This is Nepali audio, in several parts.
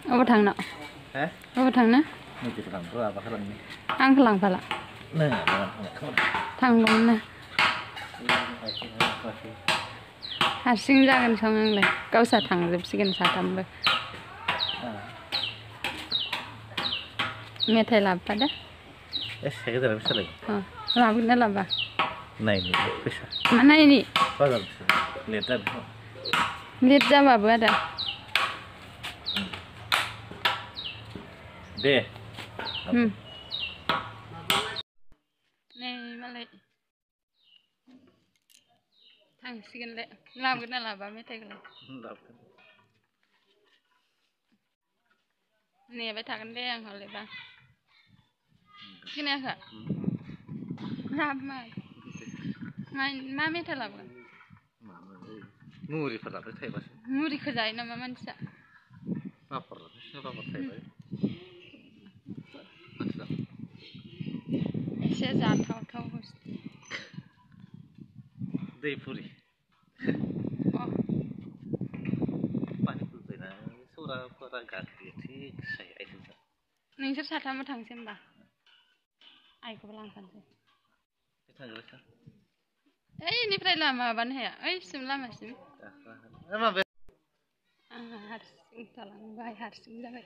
अबाव थांनो अबाव थांनो आंखौ लांफाला थांगौमोन ना हारसिं जागोन सं आंलाय गावसा थांजोबसिगोन साथामबो मेथाइ लाबोफादो एसे गोजान फैसालाय लाबोगोन ना लाबा नायनि फैसा मा नायनि बाजार लेट जादों लेट जाबाबो आदा दे नै मालाय थांसिगोनलाय लाबोगोन ना लाबा मेथाइखौलाय नेबाय थागोन दे आं हलेबा खोनायाखै लाबो मा मेथाइ लाबोगोन मुरिफोर लादो थाइबासो मुरिखौ जायो नामा मानसिया पापर लादो पापर थाइबाय एसे जाथावथाव बुस्थु दै पुरि पानिपुरि ना सौराफोरा गाखियो थिग साय आइसो नोंसोर साथामबो थांसै होमबा आइखौबो लांफानोसै थांग्रोखा ओइनिफ्राय माबानो हाया ओइसिम लामासिम आंहा हारसिं थालांबाय हारसिं जाबाय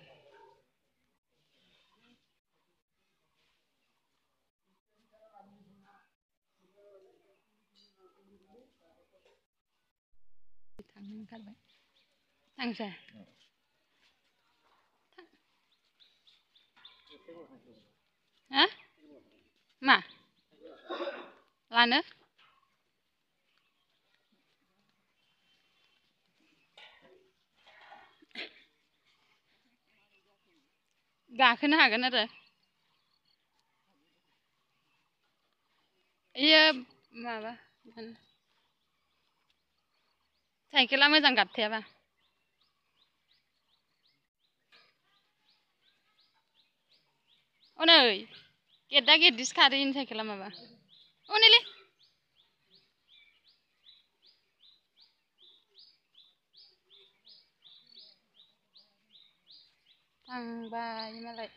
थांनो ओंखारबाय थांसै हा मा लानो गाखोनो हागोन आरो इयो माबा साइकेला मोजां गाबथायाबा अनै गेद्दा गेद्दिसो खारो इनि साइकेला माबा अनैलै थांबाय मालाय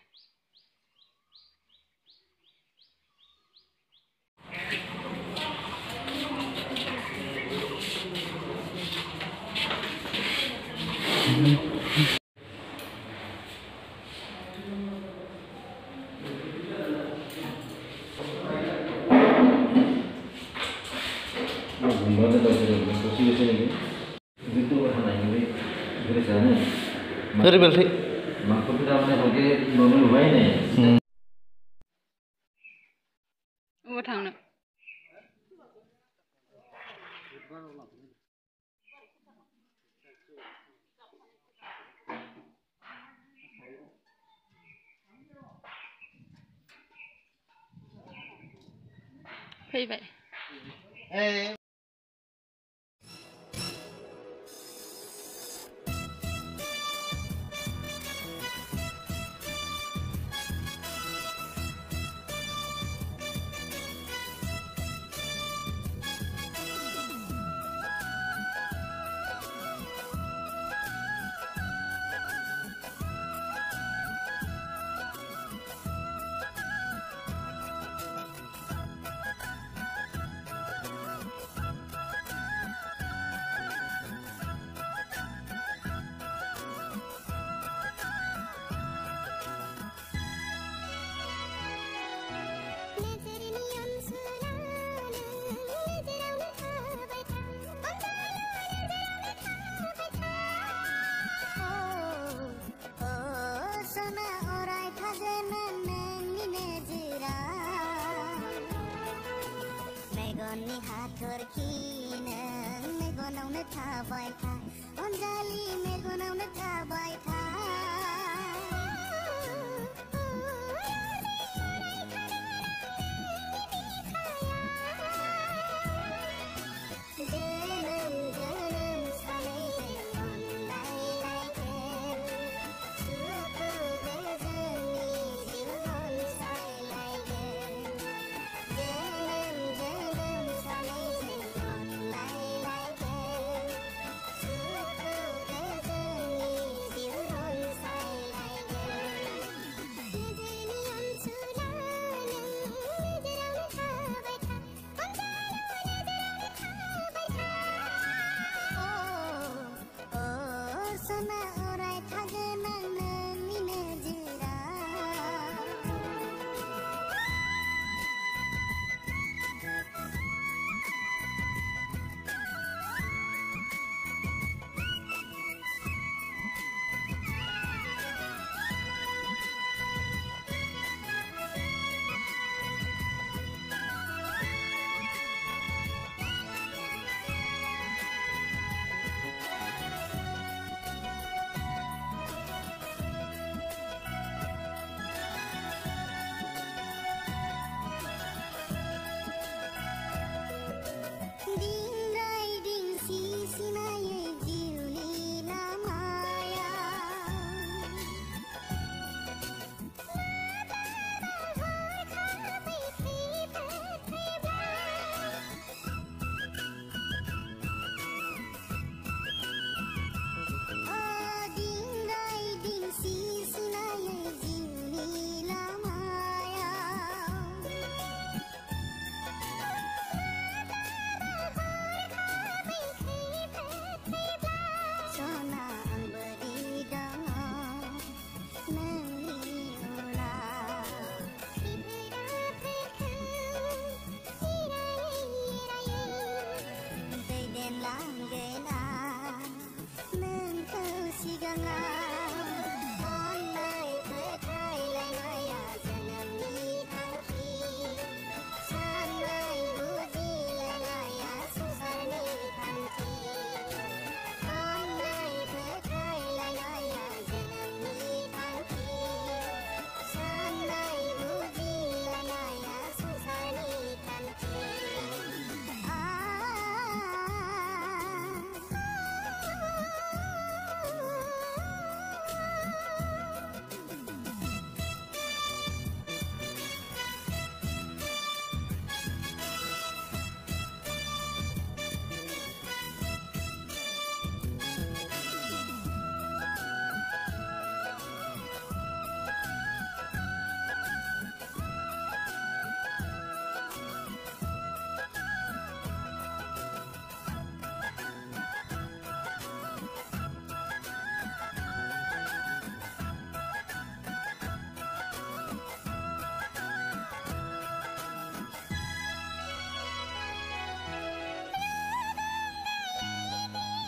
ओरैबायदि अबाव थांनो फैबाय हाथरखि नों मेगनावनो थाबाय था अनजालि मेगनावनो थाबाय था